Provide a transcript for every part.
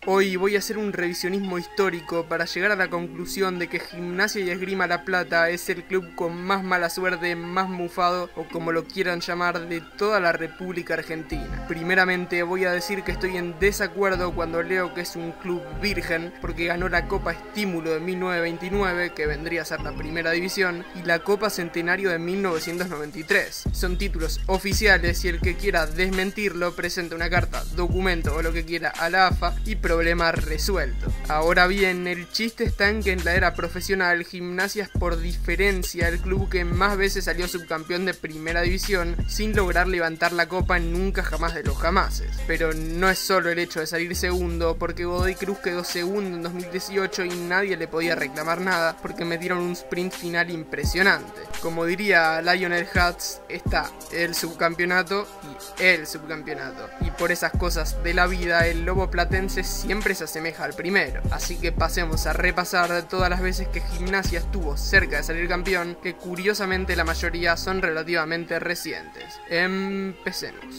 Hoy voy a hacer un revisionismo histórico para llegar a la conclusión de que Gimnasia y Esgrima La Plata es el club con más mala suerte, más mufado o como lo quieran llamar de toda la República Argentina. Primeramente voy a decir que estoy en desacuerdo cuando leo que es un club virgen porque ganó la Copa Estímulo de 1929, que vendría a ser la primera división, y la Copa Centenario de 1993. Son títulos oficiales y el que quiera desmentirlo presenta una carta, documento o lo que quiera a la AFA y problema resuelto. Ahora bien, el chiste está en que en la era profesional Gimnasia es por diferencia el club que más veces salió subcampeón de primera división sin lograr levantar la copa nunca jamás de los jamases. Pero no es solo el hecho de salir segundo, porque Godoy Cruz quedó segundo en 2018 y nadie le podía reclamar nada porque metieron un sprint final impresionante. Como diría Lionel Hutz, está el subcampeonato y el subcampeonato. Y por esas cosas de la vida, el lobo platense siempre se asemeja al primero. Así que pasemos a repasar todas las veces que Gimnasia estuvo cerca de salir campeón, que curiosamente la mayoría son relativamente recientes. Empecemos.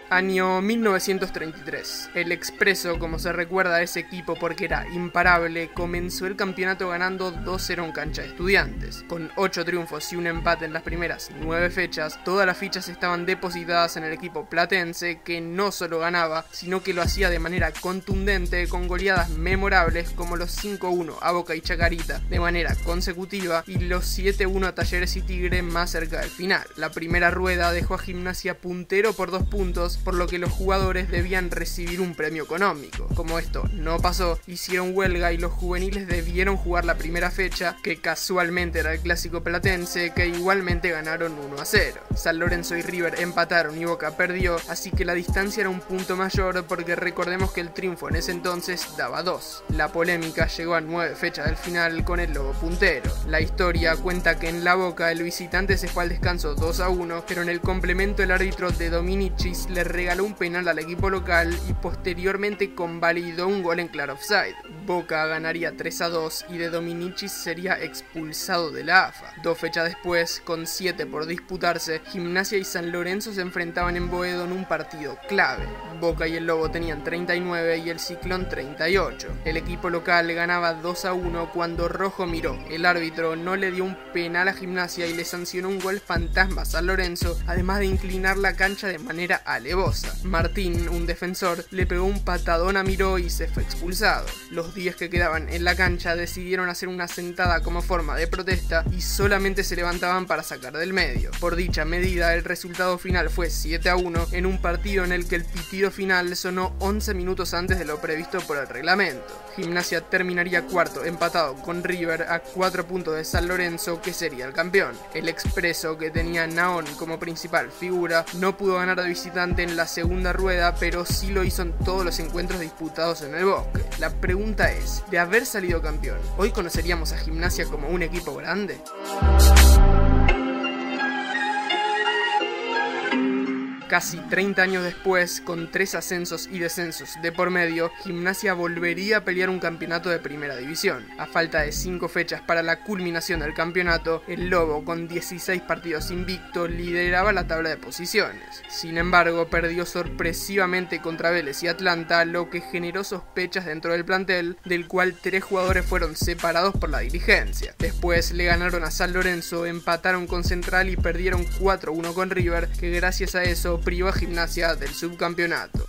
Año 1933. El Expreso, como se recuerda a ese equipo porque era imparable, comenzó el campeonato ganando 2-0 en cancha de Estudiantes. Con 8 triunfos y un empate en las primeras 9 fechas, todas las fichas estaban depositadas en el equipo platense, que no solo ganaba, sino que lo hacía de manera contundente, con goleadas memorables como los 5-1 a Boca y Chacarita de manera consecutiva y los 7-1 a Talleres y Tigre más cerca del final. La primera rueda dejó a Gimnasia puntero por 2 puntos, por lo que los jugadores debían recibir un premio económico. Como esto no pasó, hicieron huelga y los juveniles debieron jugar la primera fecha, que casualmente era el clásico platense, que igualmente ganaron 1-0. San Lorenzo y River empataron y Boca perdió, así que la distancia era un punto mayor porque recordemos que el triunfo en ese entonces daba 2. La polémica llegó a 9 fechas del final con el lobo puntero. La historia cuenta que en la Boca el visitante se fue al descanso 2-1, pero en el complemento el árbitro de Dominicis le regaló un penal al equipo local y posteriormente convalidó un gol en claro offside. Boca ganaría 3-2 y de Dominicis sería expulsado de la AFA. 2 fechas después, con 7 por disputarse, Gimnasia y San Lorenzo se enfrentaban en Boedo en un partido clave. Boca y el Lobo tenían 39 y el Ciclón 38. El equipo local ganaba 2-1 cuando Rojo miró. El árbitro no le dio un penal a Gimnasia y le sancionó un gol fantasma a San Lorenzo, además de inclinar la cancha de manera alevosa. Martín, un defensor, le pegó un patadón a Miró y se fue expulsado. Los 10 que quedaban en la cancha decidieron hacer una sentada como forma de protesta y solamente se levantaban para sacar del medio. Por dicha medida, el resultado final fue 7-1 en un partido en el que el pitido final sonó 11 minutos antes de lo previsto por el reglamento. Gimnasia terminaría cuarto, empatado con River a 4 puntos de San Lorenzo, que sería el campeón. El Expreso, que tenía a Naón como principal figura, no pudo ganar de visitante en la segunda rueda, pero sí lo hizo en todos los encuentros disputados en el Bosque. La pregunta es, de haber salido campeón, ¿hoy conoceríamos a Gimnasia como un equipo grande? Casi 30 años después, con 3 ascensos y descensos de por medio, Gimnasia volvería a pelear un campeonato de primera división. A falta de 5 fechas para la culminación del campeonato, el Lobo, con 16 partidos invicto, lideraba la tabla de posiciones. Sin embargo, perdió sorpresivamente contra Vélez y Atlanta, lo que generó sospechas dentro del plantel, del cual 3 jugadores fueron separados por la dirigencia. Después le ganaron a San Lorenzo, empataron con Central y perdieron 4-1 con River, que gracias a eso privó a Gimnasia del subcampeonato.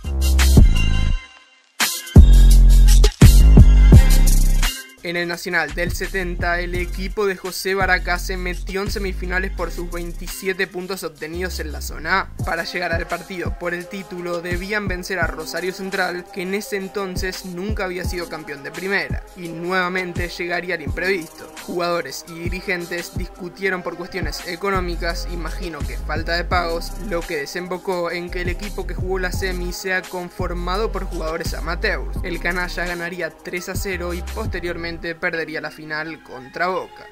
En el Nacional del 70, el equipo de José Baracá se metió en semifinales por sus 27 puntos obtenidos en la zona A. Para llegar al partido por el título debían vencer a Rosario Central, que en ese entonces nunca había sido campeón de primera, y nuevamente llegaría el imprevisto. Jugadores y dirigentes discutieron por cuestiones económicas, imagino que falta de pagos, lo que desembocó en que el equipo que jugó la semi sea conformado por jugadores amateurs. El canalla ganaría 3-0 y posteriormente perdería la final contra Boca.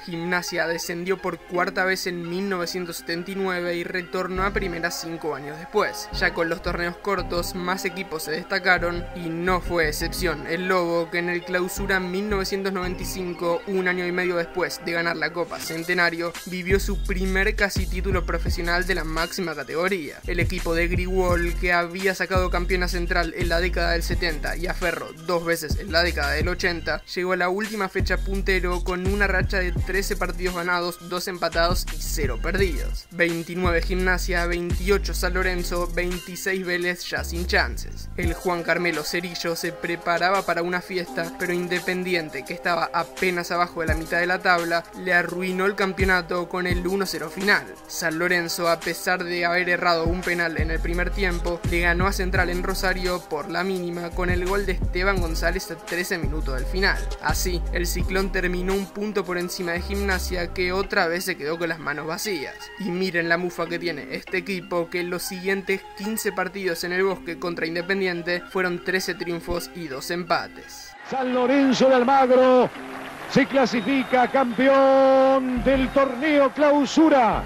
Gimnasia descendió por cuarta vez en 1979 y retornó a primera 5 años después. Ya con los torneos cortos, más equipos se destacaron y no fue excepción el Lobo, que en el Clausura 1995, un año y medio después de ganar la Copa Centenario, vivió su primer casi título profesional de la máxima categoría. El equipo de Grigol, que había sacado campeón a Central en la década del 70 y a Ferro 2 veces en la década del 80, llegó a la última fecha puntero con una racha de 13 partidos ganados, 2 empatados y 0 perdidos. 29 Gimnasia, 28 San Lorenzo, 26 Vélez ya sin chances. El Juan Carmelo Cerillo se preparaba para una fiesta, pero Independiente, que estaba apenas abajo de la mitad de la tabla, le arruinó el campeonato con el 1-0 final. San Lorenzo, a pesar de haber errado un penal en el primer tiempo, le ganó a Central en Rosario por la mínima con el gol de Esteban González a 13 minutos del final. Así, el Ciclón terminó un punto por encima de Gimnasia, que otra vez se quedó con las manos vacías. Y miren la mufa que tiene este equipo, que en los siguientes 15 partidos en el Bosque contra Independiente fueron 13 triunfos y 2 empates. San Lorenzo de Almagro se clasifica campeón del torneo Clausura.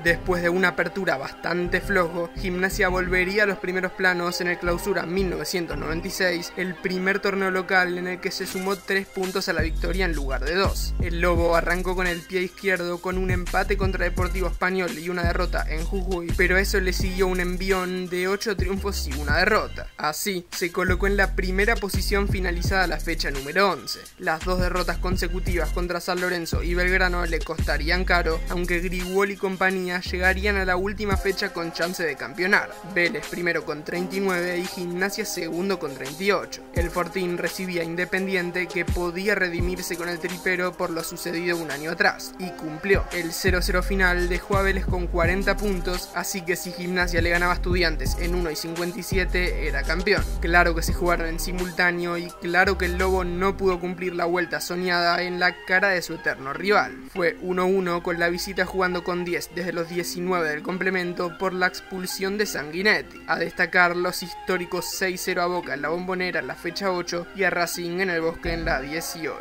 Después de una apertura bastante flojo, Gimnasia volvería a los primeros planos en el Clausura 1996, el primer torneo local en el que se sumó 3 puntos a la victoria en lugar de 2. El Lobo arrancó con el pie izquierdo con un empate contra Deportivo Español y una derrota en Jujuy, pero eso le siguió un envión de 8 triunfos y una derrota. Así, se colocó en la primera posición finalizada la fecha número 11. Las 2 derrotas consecutivas contra San Lorenzo y Belgrano le costarían caro, aunque Grigol y compañía llegarían a la última fecha con chance de campeonar. Vélez primero con 39 y Gimnasia segundo con 38. El Fortín recibía a Independiente, que podía redimirse con el tripero por lo sucedido un año atrás, y cumplió. El 0-0 final dejó a Vélez con 40 puntos, así que si Gimnasia le ganaba a Estudiantes en 1:57 era campeón. Claro que se jugaron en simultáneo y claro que el Lobo no pudo cumplir la vuelta soñada en la cara de su eterno rival. Fue 1-1 con la visita jugando con 10 desde los 19 del complemento por la expulsión de Sanguinetti. A destacar los históricos 6-0 a Boca en la Bombonera en la fecha 8 y a Racing en el Bosque en la 18.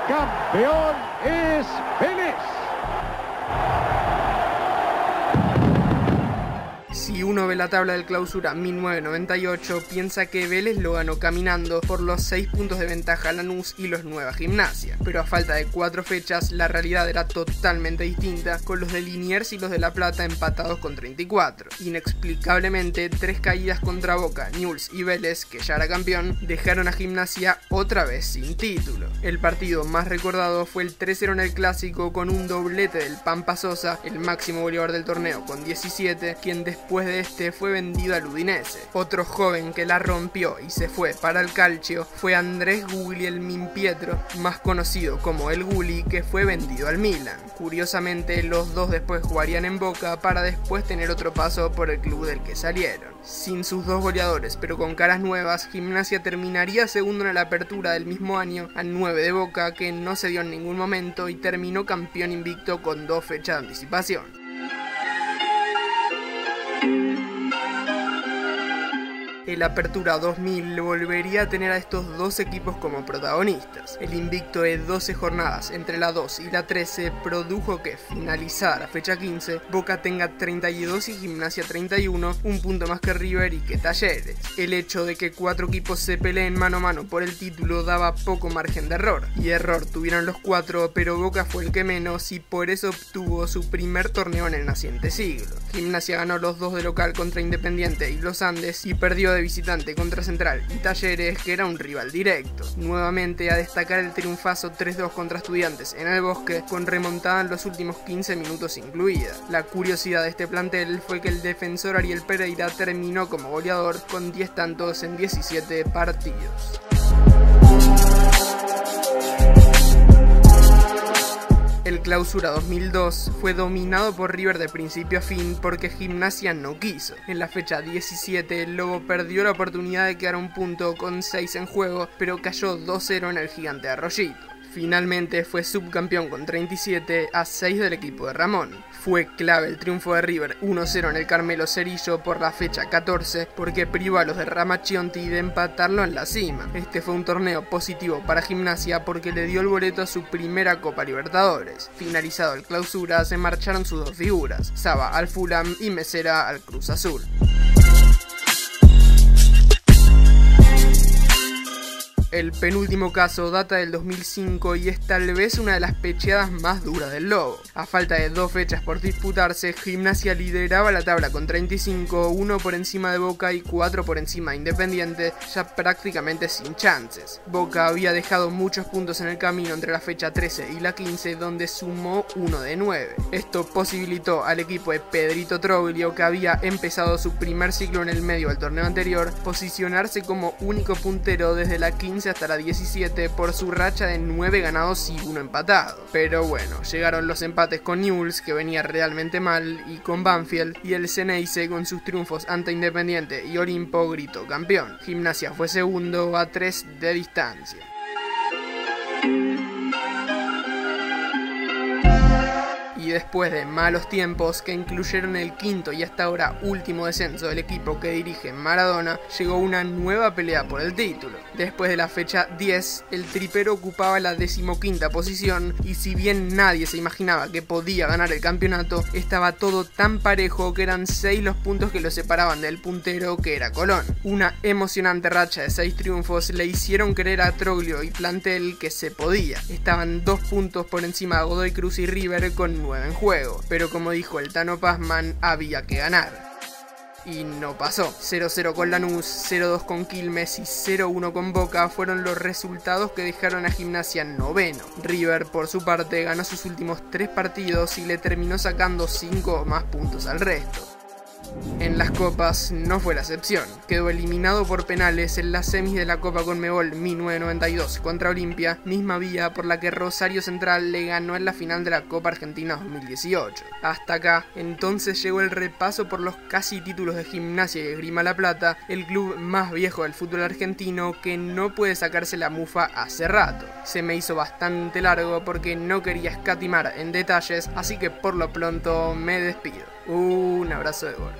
Campeón es Vélez. Si uno ve la tabla del Clausura 1998, piensa que Vélez lo ganó caminando por los 6 puntos de ventaja a Lanús y los 9 a Gimnasia, pero a falta de 4 fechas la realidad era totalmente distinta, con los de Liniers y los de La Plata empatados con 34. Inexplicablemente, 3 caídas contra Boca, Newell's y Vélez, que ya era campeón, dejaron a Gimnasia otra vez sin título. El partido más recordado fue el 3-0 en el Clásico, con un doblete del Pampa Sosa, el máximo goleador del torneo con 17, quien después de este fue vendido al Udinese. Otro joven que la rompió y se fue para el Calcio fue Andrés Guglielmin Pietro, más conocido como el Gulli, que fue vendido al Milan. Curiosamente, los dos después jugarían en Boca para después tener otro paso por el club del que salieron. Sin sus 2 goleadores, pero con caras nuevas, Gimnasia terminaría segundo en la apertura del mismo año, a 9 de Boca, que no se dio en ningún momento y terminó campeón invicto con 2 fechas de anticipación. El Apertura 2000 volvería a tener a estos 2 equipos como protagonistas. El invicto de 12 jornadas entre la 2 y la 13 produjo que, finalizada la fecha 15, Boca tenga 32 y Gimnasia 31, un punto más que River y que Talleres. El hecho de que 4 equipos se peleen mano a mano por el título daba poco margen de error, y error tuvieron los 4, pero Boca fue el que menos y por eso obtuvo su primer torneo en el naciente siglo. Gimnasia ganó los 2 de local contra Independiente y Los Andes y perdió de visitante contra Central y Talleres, que era un rival directo. Nuevamente a destacar el triunfazo 3-2 contra Estudiantes en el Bosque, con remontada en los últimos 15 minutos incluida. La curiosidad de este plantel fue que el defensor Ariel Pereira terminó como goleador con 10 tantos en 17 partidos. El Clausura 2002 fue dominado por River de principio a fin porque Gimnasia no quiso. En la fecha 17, el Lobo perdió la oportunidad de quedar a un punto con 6 en juego, pero cayó 2-0 en el gigante Arroyito. Finalmente fue subcampeón con 37 a 6 del equipo de Ramón. Fue clave el triunfo de River 1-0 en el Carmelo Cerillo por la fecha 14 porque privó a los de Ramaccionti de empatarlo en la cima. Este fue un torneo positivo para Gimnasia porque le dio el boleto a su primera Copa Libertadores. Finalizado el clausura se marcharon sus dos figuras, Saba al Fulham y Mesera al Cruz Azul. El penúltimo caso data del 2005 y es tal vez una de las pecheadas más duras del Lobo. A falta de 2 fechas por disputarse, Gimnasia lideraba la tabla con 35, 1 por encima de Boca y 4 por encima de Independiente, ya prácticamente sin chances. Boca había dejado muchos puntos en el camino entre la fecha 13 y la 15, donde sumó 1 de 9. Esto posibilitó al equipo de Pedrito Troglio, que había empezado su primer ciclo en el medio del torneo anterior, posicionarse como único puntero desde la 15 hasta la 17 por su racha de 9 ganados y 1 empatado. Pero bueno, llegaron los empates con Newell's, que venía realmente mal, y con Banfield, y el Ceneice con sus triunfos ante Independiente y Olimpo gritó campeón. Gimnasia fue segundo a 3 de distancia. Y después de malos tiempos que incluyeron el quinto y hasta ahora último descenso del equipo que dirige Maradona, llegó una nueva pelea por el título. Después de la fecha 10, el tripero ocupaba la 15ª posición y si bien nadie se imaginaba que podía ganar el campeonato, estaba todo tan parejo que eran 6 los puntos que lo separaban del puntero, que era Colón. Una emocionante racha de 6 triunfos le hicieron creer a Troglio y plantel que se podía. Estaban 2 puntos por encima de Godoy Cruz y River con 9 en juego, pero como dijo el Tano Pazman, había que ganar. Y no pasó. 0-0 con Lanús, 0-2 con Quilmes y 0-1 con Boca fueron los resultados que dejaron a Gimnasia noveno. River, por su parte, ganó sus últimos 3 partidos y le terminó sacando 5 más puntos al resto. En las copas no fue la excepción, quedó eliminado por penales en las semis de la Copa Conmebol 1992 contra Olimpia, misma vía por la que Rosario Central le ganó en la final de la Copa Argentina 2018. Hasta acá, entonces llegó el repaso por los casi títulos de Gimnasia y Esgrima La Plata, el club más viejo del fútbol argentino que no puede sacarse la mufa hace rato. Se me hizo bastante largo porque no quería escatimar en detalles, así que por lo pronto me despido. Un abrazo de gol.